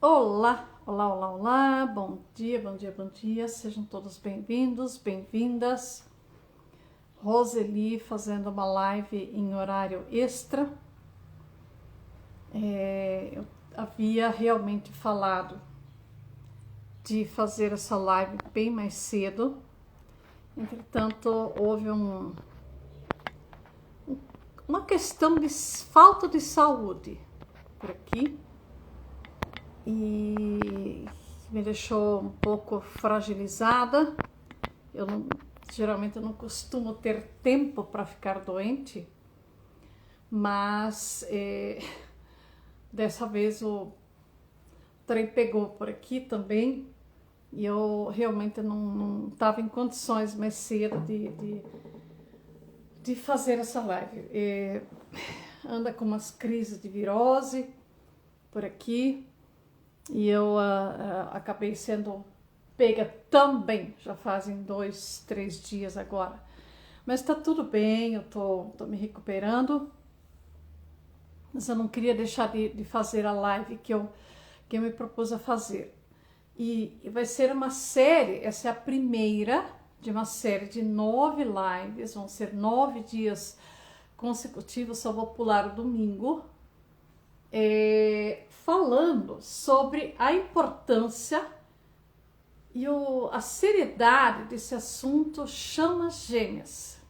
Olá, olá, olá, olá, bom dia, bom dia, bom dia, sejam todos bem-vindos, bem-vindas. Roseli fazendo uma live em horário extra. Eu havia realmente falado de fazer essa live bem mais cedo, entretanto houve uma questão de falta de saúde por aqui e me deixou um pouco fragilizada. Geralmente eu não costumo ter tempo para ficar doente, mas dessa vez o trem pegou por aqui também e eu realmente não estava em condições mais cedo de fazer essa live. Anda com umas crises de virose por aqui e eu acabei sendo pega também, já fazem 2, 3 dias agora. Mas tá tudo bem, eu tô me recuperando. Mas eu não queria deixar de fazer a live que eu me propus a fazer. E vai ser uma série, essa é a primeira de uma série de 9 lives, vão ser 9 dias consecutivos, só vou pular o domingo, falando sobre a importância e a seriedade desse assunto chamas gêmeas.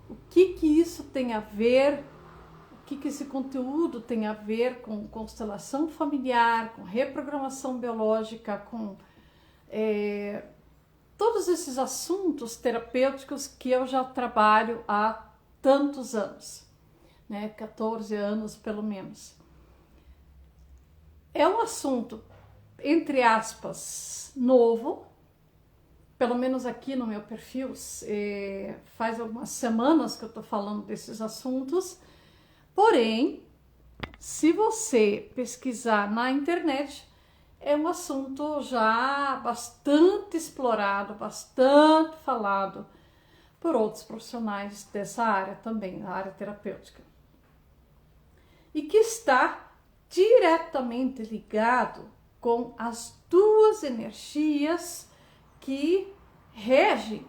O que isso tem a ver, o que esse conteúdo tem a ver com constelação familiar, com reprogramação biológica, com todos esses assuntos terapêuticos que eu já trabalho há tantos anos, né? 14 anos pelo menos. É um assunto, entre aspas, novo, pelo menos aqui no meu perfil, faz algumas semanas que eu estou falando desses assuntos, porém, se você pesquisar na internet, é um assunto já bastante explorado, bastante falado por outros profissionais dessa área também, a área terapêutica. E que está diretamente ligado com as duas energias que regem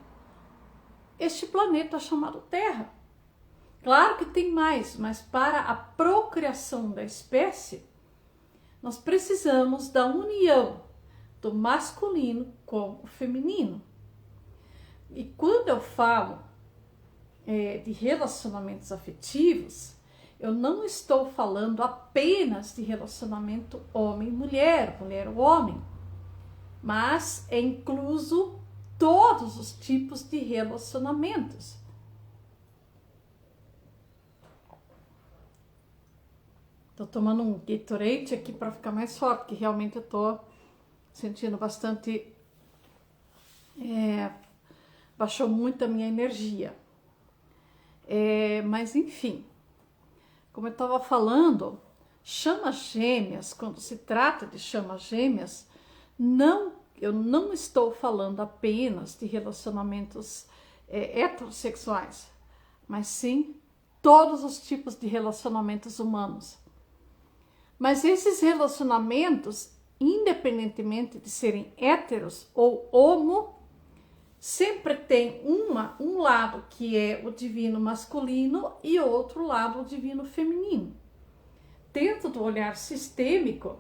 este planeta chamado Terra. Claro que tem mais, mas para a procriação da espécie, nós precisamos da união do masculino com o feminino. E quando eu falo de relacionamentos afetivos, eu não estou falando apenas de relacionamento homem-mulher, mulher-homem, mas é incluso todos os tipos de relacionamentos. Tô tomando um Gatorade aqui para ficar mais forte, porque realmente eu tô sentindo bastante... baixou muito a minha energia. Mas enfim, como eu estava falando, chamas gêmeas, quando se trata de chamas gêmeas, eu não estou falando apenas de relacionamentos heterossexuais, mas sim todos os tipos de relacionamentos humanos. Mas esses relacionamentos, independentemente de serem héteros ou homo, sempre tem um lado que é o divino masculino e outro lado o divino feminino. Dentro do olhar sistêmico,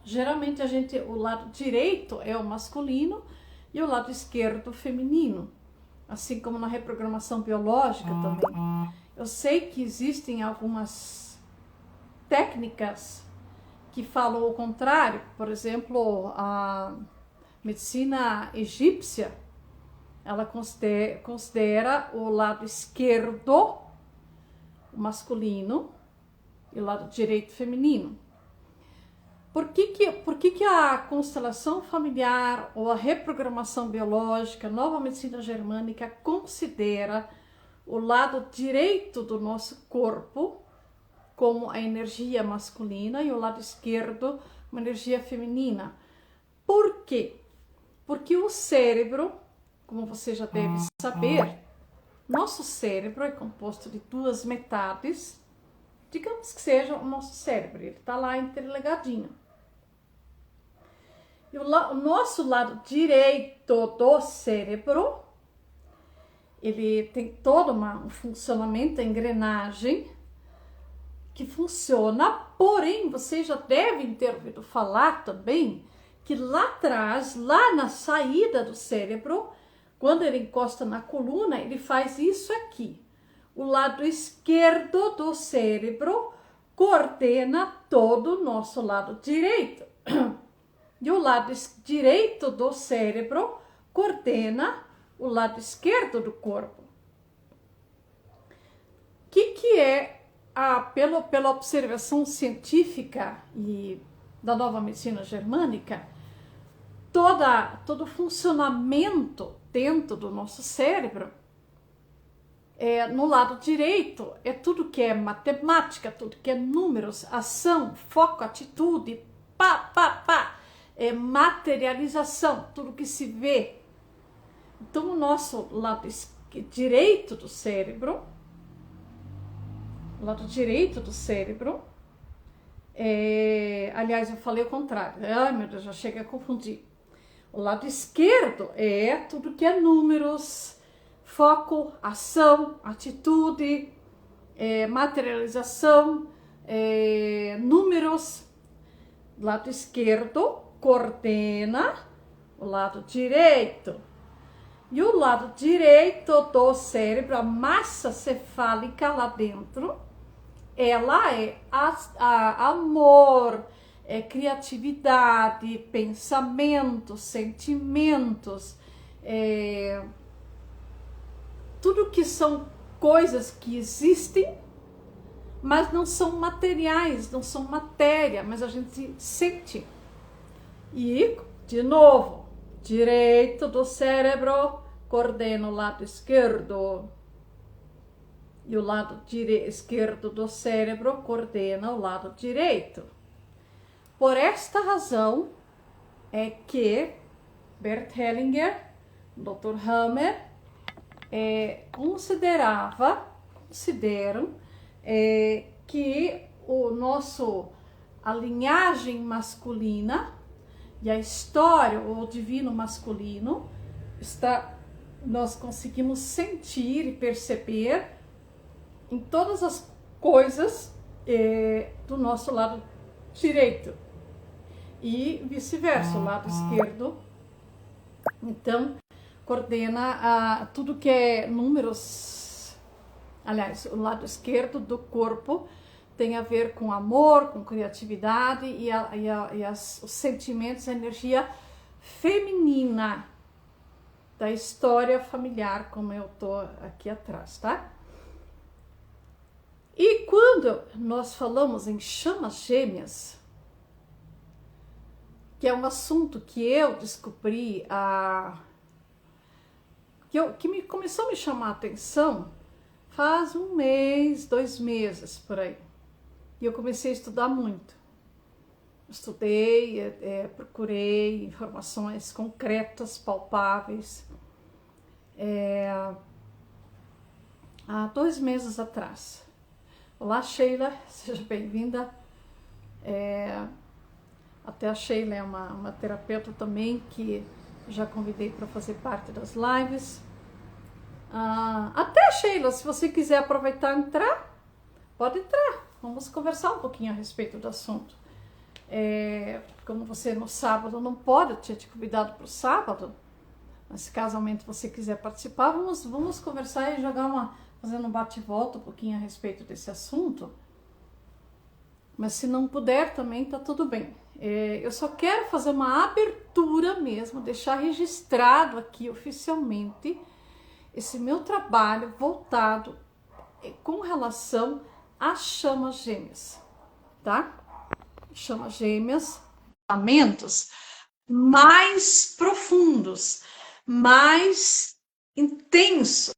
geralmente o lado direito é o masculino e o lado esquerdo o feminino. Assim como na reprogramação biológica também. Eu sei que existem algumas técnicas que falam o contrário. Por exemplo, a medicina egípcia, ela considera o lado esquerdo o masculino e o lado direito feminino. Por que a constelação familiar ou a reprogramação biológica, a nova medicina germânica, considera o lado direito do nosso corpo como a energia masculina e o lado esquerdo uma energia feminina? Por quê? Porque o cérebro, como você já deve saber, nosso cérebro é composto de duas metades. Digamos que seja o nosso cérebro, ele está lá interligadinho. E o nosso lado direito do cérebro, ele tem todo um funcionamento, a engrenagem que funciona, porém, vocês já devem ter ouvido falar também que lá atrás, lá na saída do cérebro, quando ele encosta na coluna, ele faz isso aqui. O lado esquerdo do cérebro coordena todo o nosso lado direito. E o lado direito do cérebro coordena o lado esquerdo do corpo. O que é, pela observação científica e da nova medicina germânica, todo o funcionamento dentro do nosso cérebro, no lado direito, é tudo que é matemática, tudo que é números, ação, foco, atitude, é materialização, tudo que se vê. Então, o nosso lado direito do cérebro, aliás, eu falei o contrário. Ai, meu Deus, já chega a confundir. O lado esquerdo é tudo que é números, foco, ação, atitude, materialização, números. O lado esquerdo coordena o lado direito. E o lado direito do cérebro, a massa cefálica lá dentro, ela é amor, criatividade, pensamentos, sentimentos, tudo que são coisas que existem, mas não são materiais, não são matéria, mas a gente sente. E, de novo, direito do cérebro coordena o lado esquerdo. E o lado esquerdo do cérebro coordena o lado direito. Por esta razão é que Bert Hellinger, Dr. Hammer, consideram que a linhagem masculina e a história, o divino masculino, nós conseguimos sentir e perceber em todas as coisas do nosso lado direito e vice-versa, o lado esquerdo. Então, coordena tudo que é números. Aliás, o lado esquerdo do corpo tem a ver com amor, com criatividade e os sentimentos, a energia feminina da história familiar, como eu tô aqui atrás, tá? E quando nós falamos em chamas gêmeas, que é um assunto que eu descobri, que começou a me chamar a atenção faz 1 mês, 2 meses, por aí. E eu comecei a estudar muito. Estudei, procurei informações concretas, palpáveis. Há 2 meses atrás. Olá, Sheila, seja bem-vinda. Até a Sheila é uma terapeuta também que já convidei para fazer parte das lives. Até, Sheila, se você quiser aproveitar e entrar, pode entrar. Vamos conversar um pouquinho a respeito do assunto. Como você no sábado não pode, eu tinha te convidado para o sábado, mas se casualmente você quiser participar, vamos conversar e fazendo um bate-volta um pouquinho a respeito desse assunto. Mas se não puder também tá tudo bem. Eu só quero fazer uma abertura mesmo, deixar registrado aqui oficialmente esse meu trabalho voltado com relação às chamas gêmeas, tá? Chamas gêmeas, relacionamentos mais profundos, mais intensos,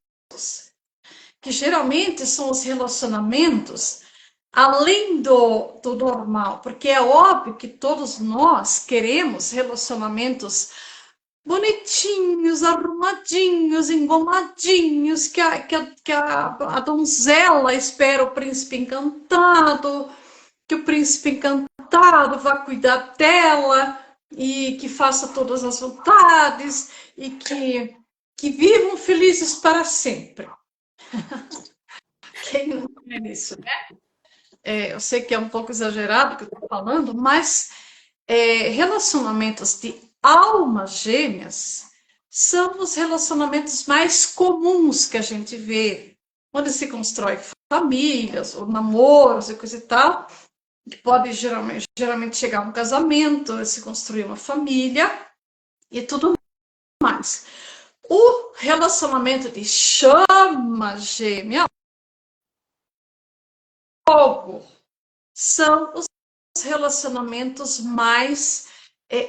que geralmente são os relacionamentos além do normal, porque é óbvio que todos nós queremos relacionamentos bonitinhos, arrumadinhos, engomadinhos, que a donzela espera o príncipe encantado, que o príncipe encantado vai cuidar dela, e que faça todas as vontades e que vivam felizes para sempre. Quem não quer isso, né? Eu sei que é um pouco exagerado o que eu estou falando, mas relacionamentos de almas gêmeas são os relacionamentos mais comuns que a gente vê, onde se constrói famílias, ou namoros e coisa e tal, que pode geralmente chegar a um casamento, se construir uma família e tudo mais. O relacionamento de chama gêmea, fogo, são os relacionamentos mais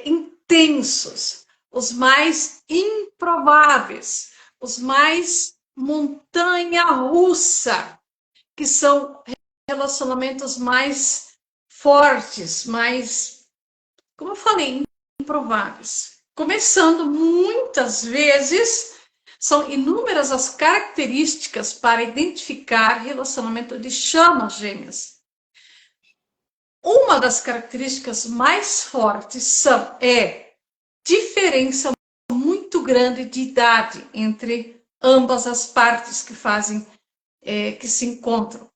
intensos, os mais improváveis, os mais montanha-russa, que são relacionamentos mais fortes, mais, como eu falei, improváveis. Começando muitas vezes, são inúmeras as características para identificar relacionamento de chamas gêmeas. Uma das características mais fortes é diferença muito grande de idade entre ambas as partes que fazem, que se encontram.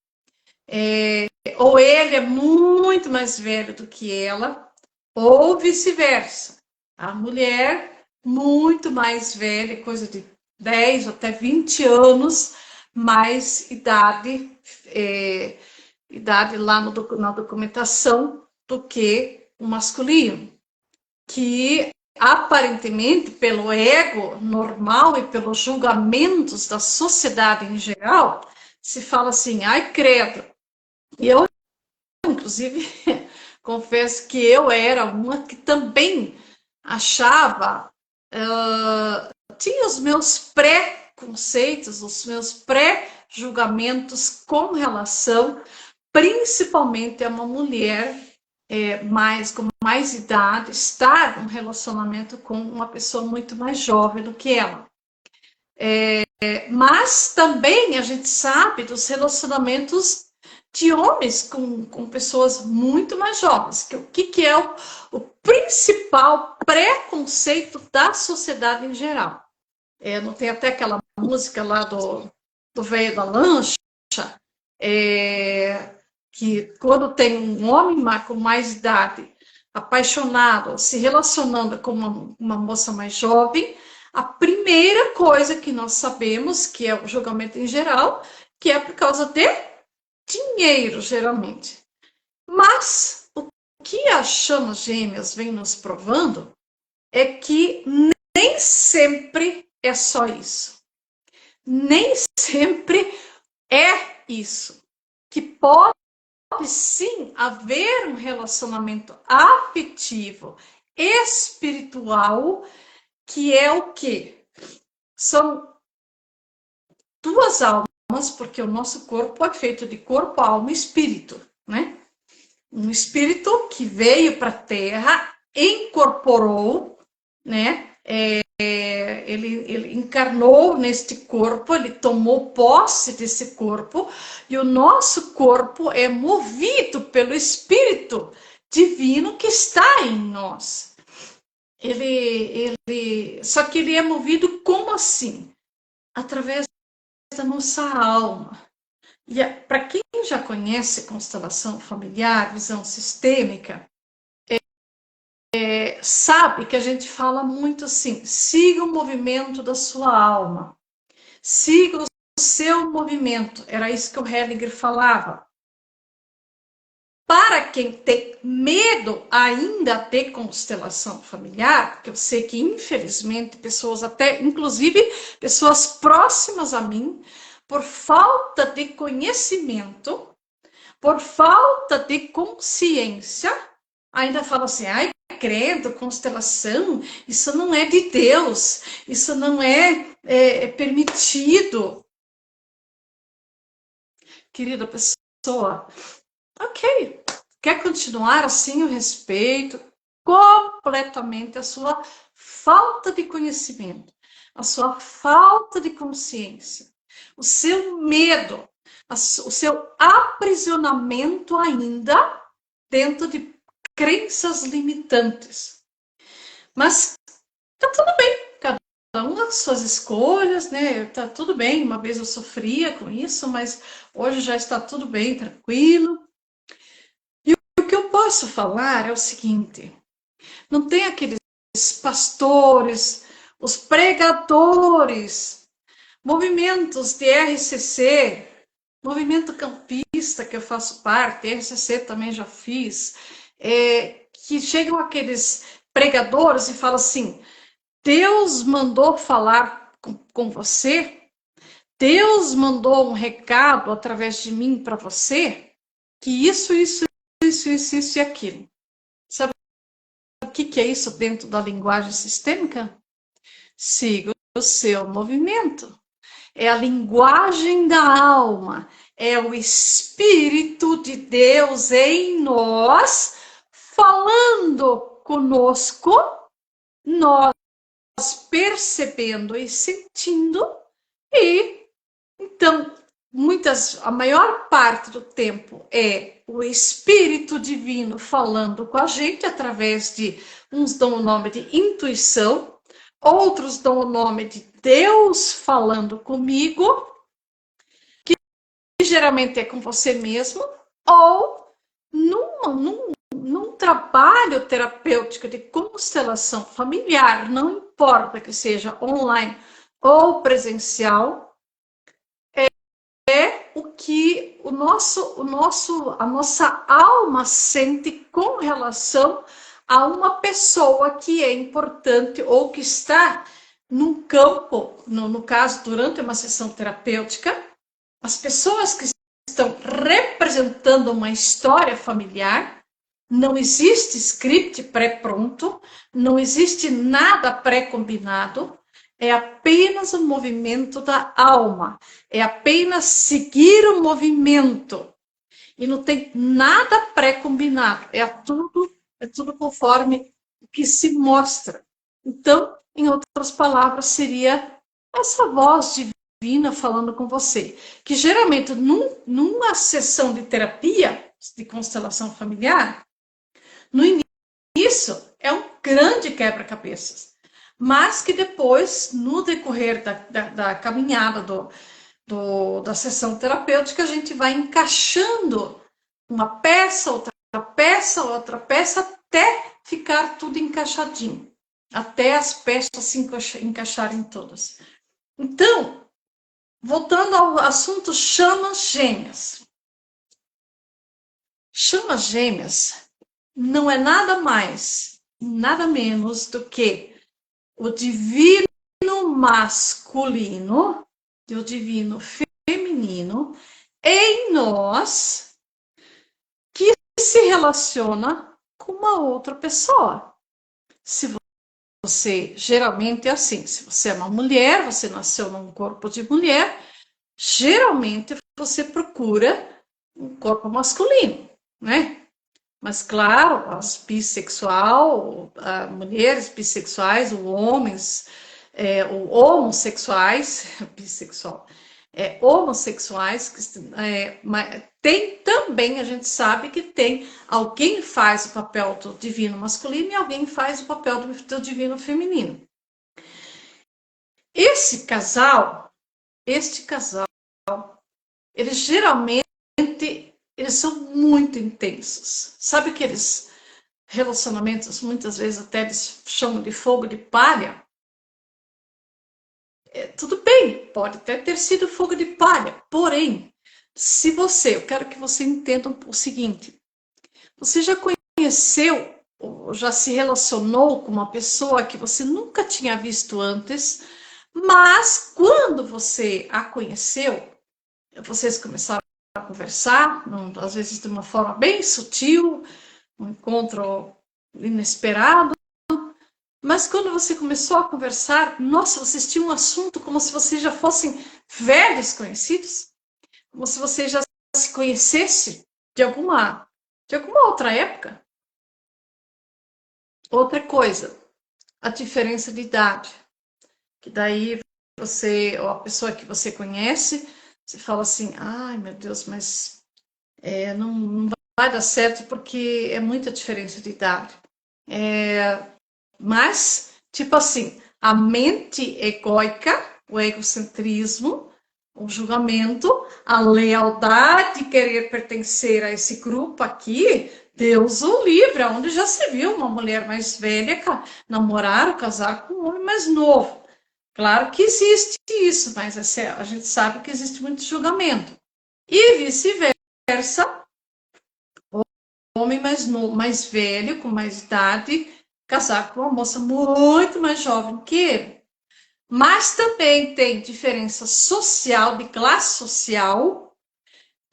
Ou ele é muito mais velho do que ela, ou vice-versa. A mulher muito mais velha, coisa de 10 até 20 anos, mais idade lá na documentação do que o masculino, que aparentemente pelo ego normal e pelos julgamentos da sociedade em geral, se fala assim, ai credo. E eu, inclusive, confesso que eu era uma que também achava, tinha os meus pré-conceitos, os meus pré-julgamentos com relação principalmente a uma mulher com mais idade estar num relacionamento com uma pessoa muito mais jovem do que ela. Mas também a gente sabe dos relacionamentos de homens com pessoas muito mais jovens. Que é o principal preconceito da sociedade em geral? Não tem até aquela música lá do velho da lancha, que quando tem um homem com mais idade, apaixonado, se relacionando com uma moça mais jovem, a primeira coisa que nós sabemos, que é o julgamento em geral, que é por causa de dinheiro, geralmente. Mas o que as chamas gêmeas vêm nos provando é que nem sempre é só isso. Nem sempre é isso. Que pode sim haver um relacionamento afetivo, espiritual, que é o quê? São duas almas, porque o nosso corpo é feito de corpo, alma e espírito, né? Um espírito que veio para a Terra, incorporou, né? Ele encarnou neste corpo, ele tomou posse desse corpo, e o nosso corpo é movido pelo Espírito Divino que está em nós. Só que ele é movido como assim? Através da nossa alma. E para quem já conhece constelação familiar, visão sistêmica, sabe que a gente fala muito assim: siga o movimento da sua alma, siga o seu movimento. Era isso que o Hellinger falava. Para quem tem medo ainda de constelação familiar, porque eu sei que infelizmente pessoas até, inclusive pessoas próximas a mim, por falta de conhecimento, por falta de consciência, ainda falam assim, ai, credo, constelação, isso não é de Deus, isso não é permitido. Querida pessoa, ok, quer continuar assim, eu respeito completamente a sua falta de conhecimento, a sua falta de consciência, o seu medo, o seu aprisionamento ainda dentro de crenças limitantes. Mas tá tudo bem, cada um as suas escolhas, né? Tá tudo bem. Uma vez eu sofria com isso, mas hoje já está tudo bem, tranquilo. E o que eu posso falar é o seguinte: não tem aqueles pastores, os pregadores, movimentos de RCC, movimento campista que eu faço parte, RCC também já fiz, que chegam aqueles pregadores e falam assim: Deus mandou falar com você, Deus mandou um recado através de mim para você, que isso e aquilo. Sabe o que é isso dentro da linguagem sistêmica? Siga o seu movimento. É a linguagem da alma, é o Espírito de Deus em nós, falando conosco, nós percebendo e sentindo, e então a maior parte do tempo é o Espírito Divino falando com a gente através de, uns dão o nome de intuição, outros dão o nome de Deus falando comigo, que geralmente é com você mesmo, ou num trabalho terapêutico de constelação familiar, não importa que seja online ou presencial, é o que a nossa alma sente com relação a uma pessoa que é importante ou que está num campo, no caso, durante uma sessão terapêutica, as pessoas que estão representando uma história familiar, não existe script pré-pronto, não existe nada pré-combinado, é apenas o movimento da alma, é apenas seguir o movimento. E não tem nada pré-combinado, é tudo conforme o que se mostra. Então, em outras palavras, seria essa voz divina falando com você, que geralmente numa sessão de terapia de constelação familiar, no início é um grande quebra-cabeças, mas que depois, no decorrer da caminhada da sessão terapêutica, a gente vai encaixando uma peça, outra peça, até ficar tudo encaixadinho, até as peças se encaixarem todas. Então, voltando ao assunto chamas gêmeas. Chamas gêmeas não é nada mais, nada menos do que o divino masculino e o divino feminino em nós que se relaciona com uma outra pessoa. Se você geralmente é assim, se você é uma mulher, você nasceu num corpo de mulher, geralmente você procura um corpo masculino, né? Mas claro, as bissexual, mulheres bissexuais, homens, ou homossexuais, bissexual, homossexuais, tem também, a gente sabe que tem, alguém faz o papel do divino masculino e alguém faz o papel do divino feminino. Este casal, eles geralmente eles são muito intensos. Sabe aqueles relacionamentos, muitas vezes até eles chamam de fogo de palha? Tudo bem, pode até ter sido fogo de palha, porém, eu quero que você entenda o seguinte: você já conheceu, ou já se relacionou com uma pessoa que você nunca tinha visto antes, mas quando você a conheceu, vocês começaram a conversar, às vezes de uma forma bem sutil, um encontro inesperado, mas quando você começou a conversar, nossa, vocês tinham um assunto como se vocês já fossem velhos conhecidos, como se você já se conhecesse de alguma outra época. Outra coisa, a diferença de idade, que daí ou a pessoa que você conhece, você fala assim, ai meu Deus, mas não vai dar certo porque é muita diferença de idade. Mas, tipo assim, a mente egóica, o egocentrismo, o julgamento, a lealdade de querer pertencer a esse grupo aqui, Deus o livre, onde já se viu uma mulher mais velha namorar ou casar com um homem mais novo. Claro que existe isso, mas a gente sabe que existe muito julgamento. E vice-versa, homem mais novo, mais velho, com mais idade, casar com uma moça muito mais jovem que ele. Mas também tem diferença social, de classe social,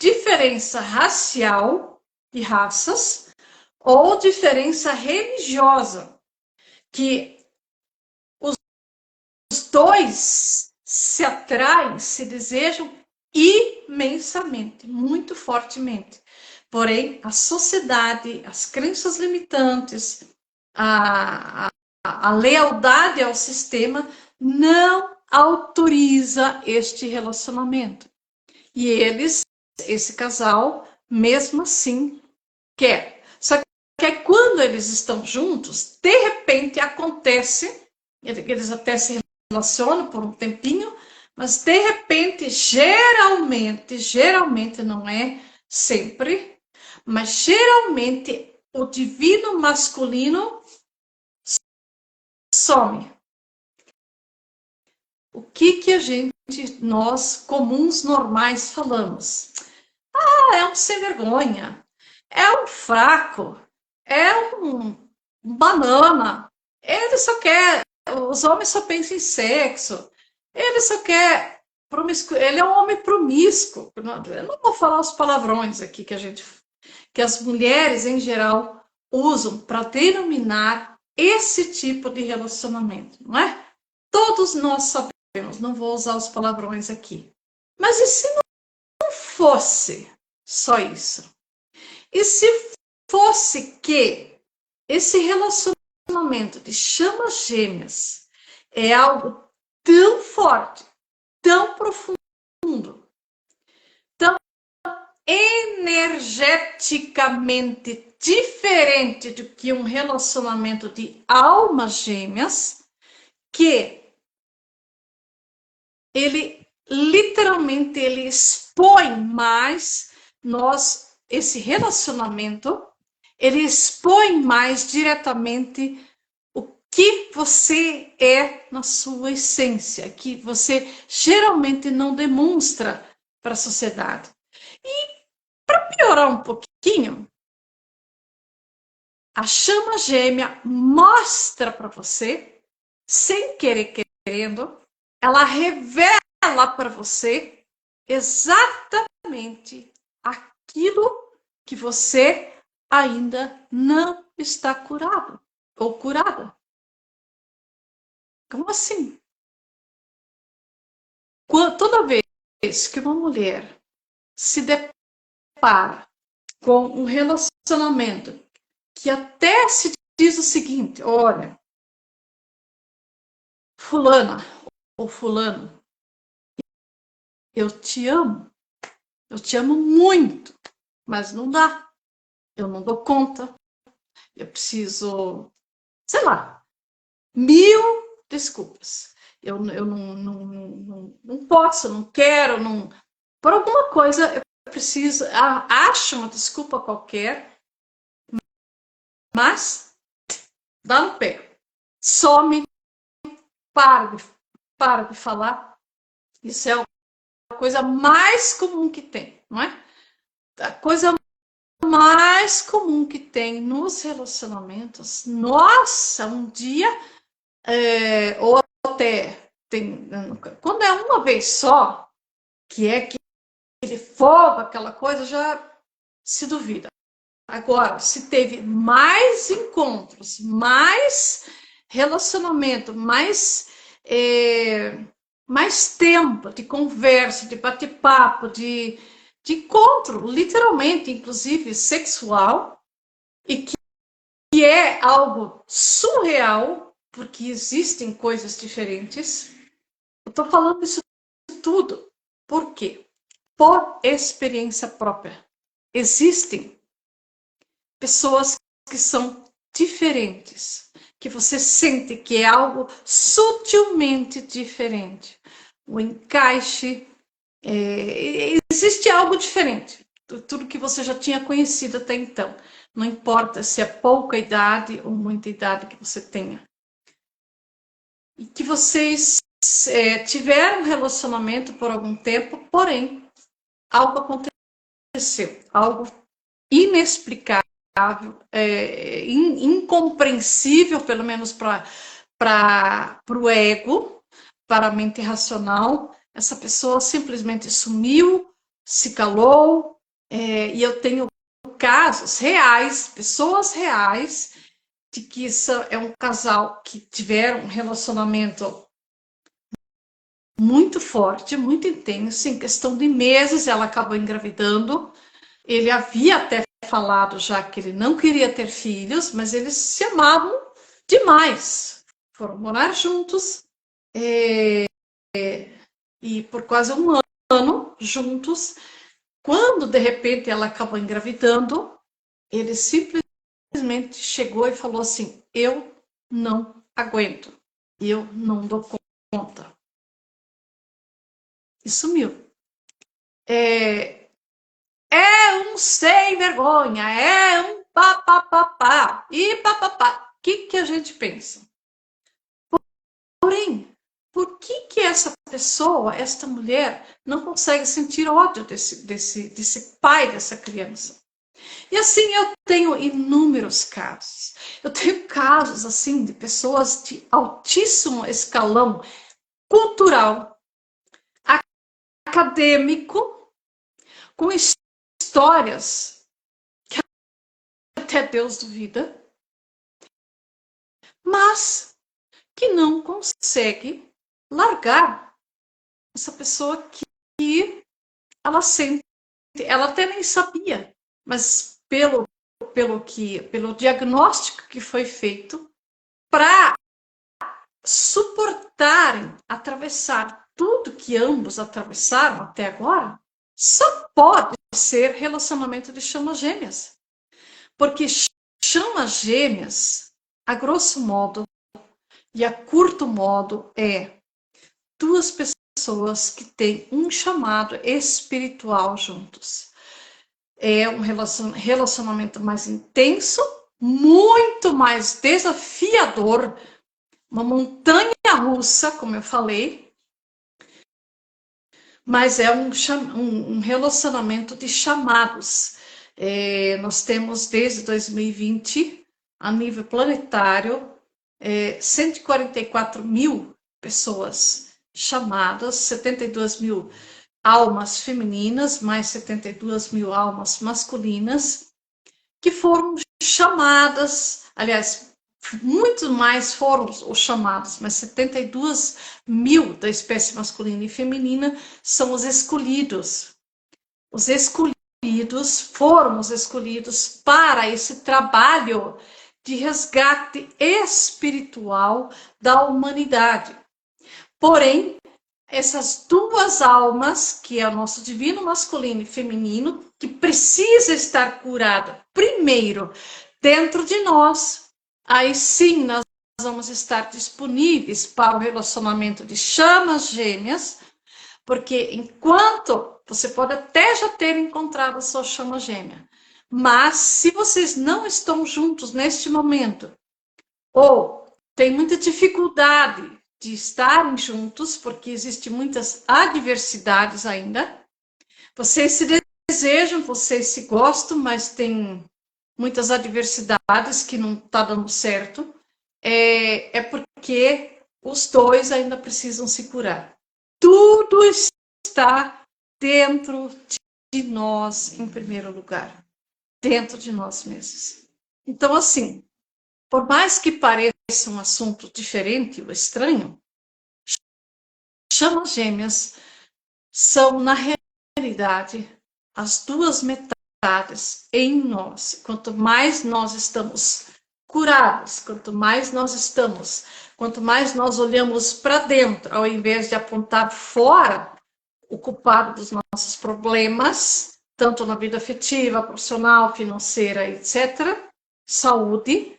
diferença racial, de raças, ou diferença religiosa, que os dois se atraem, se desejam imensamente, muito fortemente. Porém, a sociedade, as crenças limitantes, a lealdade ao sistema não autoriza este relacionamento. E esse casal, mesmo assim, quer. Só que quando eles estão juntos, de repente acontece, eles até se relacionam por um tempinho, mas de repente, geralmente não é sempre, mas geralmente o divino masculino some. O que a gente, nós comuns normais falamos? Ah, é um sem vergonha, é um fraco, é um banana. Ele só quer, os homens só pensam em sexo. Ele só quer ele é um homem promíscuo. Eu não vou falar os palavrões aqui que as mulheres em geral usam para denominar esse tipo de relacionamento, não é? Todos nós sabemos, não vou usar os palavrões aqui. Mas e se não fosse só isso? E se fosse que esse relacionamento de chamas gêmeas é algo tão forte, tão profundo, tão energeticamente diferente do que um relacionamento de almas gêmeas, que ele literalmente ele expõe mais esse relacionamento, ele expõe mais diretamente o que você é na sua essência, que você geralmente não demonstra para a sociedade. E para piorar um pouquinho, a chama gêmea mostra para você, sem querer querendo, ela revela para você exatamente aquilo que você ainda não está curado ou curada. Como assim? Toda vez que uma mulher se depara com um relacionamento que até se diz o seguinte: olha, fulana ou fulano, eu te amo muito, mas não dá, eu não dou conta, eu preciso, sei lá, 1000 desculpas. Eu não posso, não quero, não. Por alguma coisa eu preciso, acho uma desculpa qualquer, mas dá no pé. Some, para de falar. Isso é a coisa mais comum que tem, não é? A coisa mais comum que tem nos relacionamentos. Nossa, um dia, ou até tem, quando é uma vez só, que é aquele fogo, aquela coisa, já se duvida. Agora, se teve mais encontros, mais relacionamento, mais tempo de conversa, de bate-papo, de encontro, literalmente, inclusive sexual, e que é algo surreal, porque existem coisas diferentes. Eu estou falando isso tudo. Por quê? Por experiência própria. Existem pessoas que são diferentes, que você sente que é algo sutilmente diferente. O encaixe, existe algo diferente. Tudo que você já tinha conhecido até então. Não importa se é pouca idade ou muita idade que você tenha. E que vocês tiveram um relacionamento por algum tempo, porém, algo aconteceu. Algo inexplicável, incompreensível, pelo menos para o ego, para a mente racional. Essa pessoa simplesmente sumiu, se calou, e eu tenho casos reais, pessoas reais, de que isso é um casal que tiveram um relacionamento muito forte, muito intenso, em questão de meses ela acabou engravidando. Ele havia até falado já que ele não queria ter filhos, mas eles se amavam demais. Foram morar juntos e por quase um ano juntos. Quando de repente ela acabou engravidando, ele simplesmente chegou e falou assim: eu não aguento, eu não dou conta. E sumiu. É um sem vergonha, é um papapá e papapá. O que a gente pensa? Porém, por que essa pessoa, esta mulher, não consegue sentir ódio desse pai dessa criança? E assim eu tenho inúmeros casos. Eu tenho casos assim de pessoas de altíssimo escalão cultural, acadêmico, com histórias que até Deus duvida, mas que não consegue largar essa pessoa que ela sente, ela até nem sabia, mas pelo diagnóstico que foi feito, para suportarem atravessar tudo que ambos atravessaram até agora, só pode ser relacionamento de chamas gêmeas. Porque chamas gêmeas, a grosso modo e a curto modo, é duas pessoas que têm um chamado espiritual juntos. É um relacionamento mais intenso, muito mais desafiador, uma montanha russa, como eu falei, mas é um relacionamento de chamados. Nós temos desde 2020, a nível planetário, 144 mil pessoas chamadas, 72 mil almas femininas, mais 72 mil almas masculinas, que foram chamadas, aliás, muito mais foram os chamados, mas 72 mil da espécie masculina e feminina são os escolhidos. Os escolhidos foram os escolhidos para esse trabalho de resgate espiritual da humanidade. Porém, essas duas almas, que é o nosso divino masculino e feminino, que precisa estar curada primeiro dentro de nós, aí sim nós vamos estar disponíveis para o relacionamento de chamas gêmeas, porque enquanto você pode até já ter encontrado a sua chama gêmea, mas se vocês não estão juntos neste momento, ou tem muita dificuldade de estarem juntos, porque existem muitas adversidades ainda, vocês se desejam, vocês se gostam, mas tem muitas adversidades que não está dando certo, é porque os dois ainda precisam se curar. Tudo está dentro de nós, em primeiro lugar, dentro de nós mesmos. Então, assim, por mais que pareça um assunto diferente ou estranho, chamas gêmeas são, na realidade, as duas metades em nós. Quanto mais nós estamos curados, quanto mais nós olhamos para dentro, ao invés de apontar fora o culpado dos nossos problemas, tanto na vida afetiva, profissional, financeira, etc., saúde,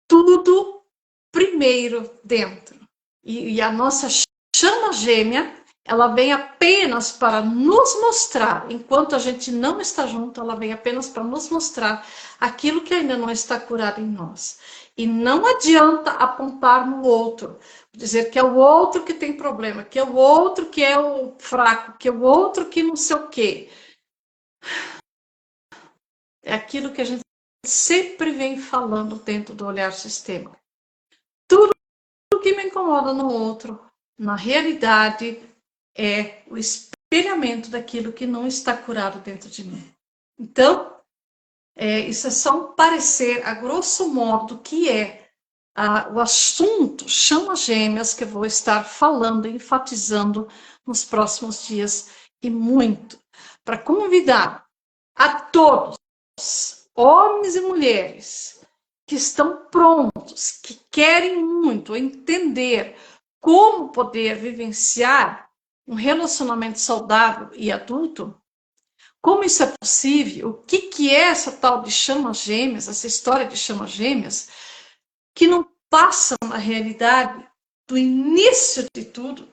tudo primeiro dentro. E a nossa chama gêmea, ela vem apenas para nos mostrar, enquanto a gente não está junto, ela vem apenas para nos mostrar aquilo que ainda não está curado em nós. E não adianta apontar no outro, dizer que é o outro que tem problema, que é o outro que é o fraco, que é o outro que não sei o quê. É aquilo que a gente sempre vem falando dentro do olhar sistêmico. Tudo que me incomoda no outro, na realidade, é o espelhamento daquilo que não está curado dentro de mim. Então, isso é só um parecer, a grosso modo, que é o assunto chama gêmeas que eu vou estar falando, enfatizando nos próximos dias e muito, para convidar a todos, homens e mulheres, que estão prontos, que querem muito entender como poder vivenciar um relacionamento saudável e adulto, como isso é possível, o que é essa tal de chama gêmeas, essa história de chama gêmeas, que não passa na realidade do início de tudo,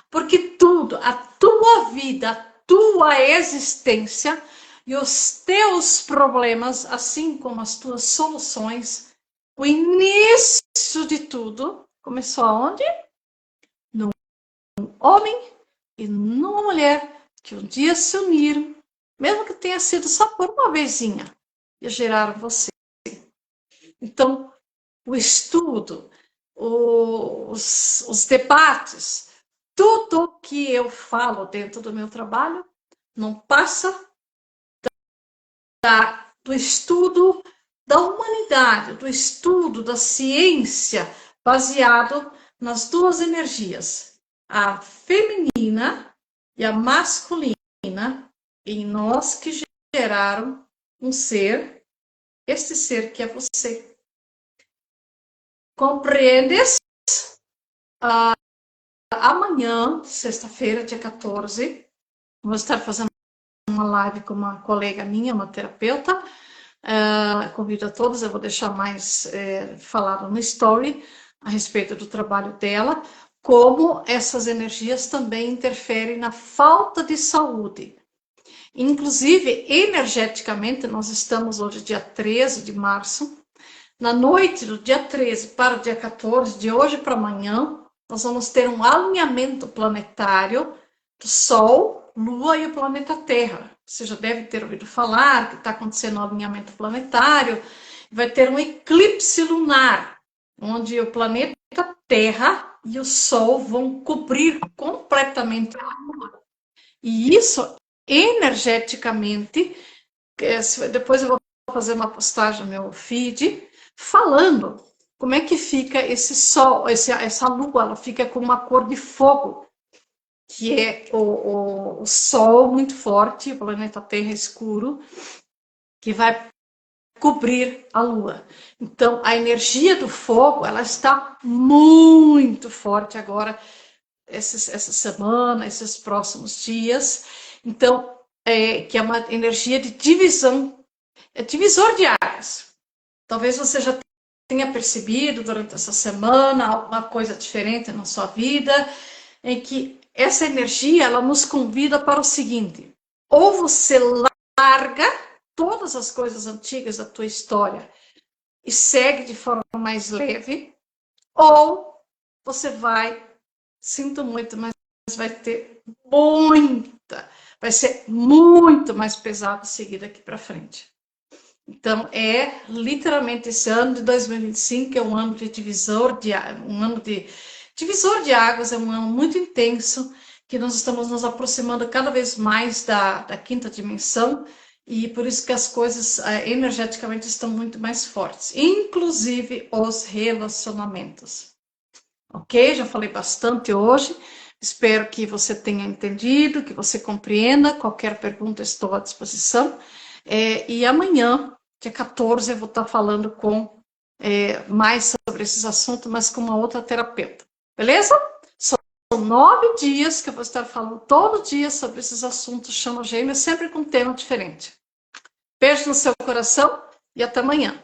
porque tudo, a tua vida, a tua existência e os teus problemas, assim como as tuas soluções, o início de tudo começou aonde? Num homem e numa mulher que um dia se uniram, mesmo que tenha sido só por uma vezinha, e geraram você. Então, o estudo, os debates, tudo que eu falo dentro do meu trabalho não passa do estudo da humanidade, do estudo da ciência baseado nas duas energias, a feminina e a masculina, em nós que geraram um ser, este ser que é você. Compreendes? Amanhã, sexta-feira, dia 14, vou estar fazendo uma live com uma colega minha, uma terapeuta. Convido a todos, eu vou deixar mais falado no story a respeito do trabalho dela, como essas energias também interferem na falta de saúde. Inclusive, energeticamente, nós estamos hoje, dia 13 de março, na noite do dia 13 para o dia 14, de hoje para amanhã, nós vamos ter um alinhamento planetário do Sol, Lua e o planeta Terra. Você já deve ter ouvido falar que está acontecendo um alinhamento planetário. Vai ter um eclipse lunar, onde o planeta Terra e o Sol vão cobrir completamente a Lua. E isso, energeticamente, depois eu vou fazer uma postagem no meu feed, falando como é que fica esse Sol, essa Lua, ela fica com uma cor de fogo, que é o Sol muito forte, o planeta Terra escuro, que vai cobrir a Lua. Então, a energia do fogo, ela está muito forte agora, essa semana, esses próximos dias. Então, que é uma energia de divisão, é divisor de áreas. Talvez você já tenha percebido durante essa semana alguma coisa diferente na sua vida, em que essa energia, ela nos convida para o seguinte: ou você larga todas as coisas antigas da tua história e segue de forma mais leve, ou você vai, sinto muito, mas vai ter vai ser muito mais pesado seguir daqui para frente. Então, é literalmente esse ano de 2025 é um ano de divisor de águas, é um ano muito intenso, que nós estamos nos aproximando cada vez mais da quinta dimensão, e por isso que as coisas energeticamente estão muito mais fortes, inclusive os relacionamentos. Ok? Já falei bastante hoje, espero que você tenha entendido, que você compreenda. Qualquer pergunta, estou à disposição. E amanhã, dia 14, eu vou estar falando com mais sobre esses assuntos, mas com uma outra terapeuta. Beleza? São 9 dias que eu vou estar falando todo dia sobre esses assuntos chama gêmeas, sempre com um tema diferente. Beijo no seu coração e até amanhã.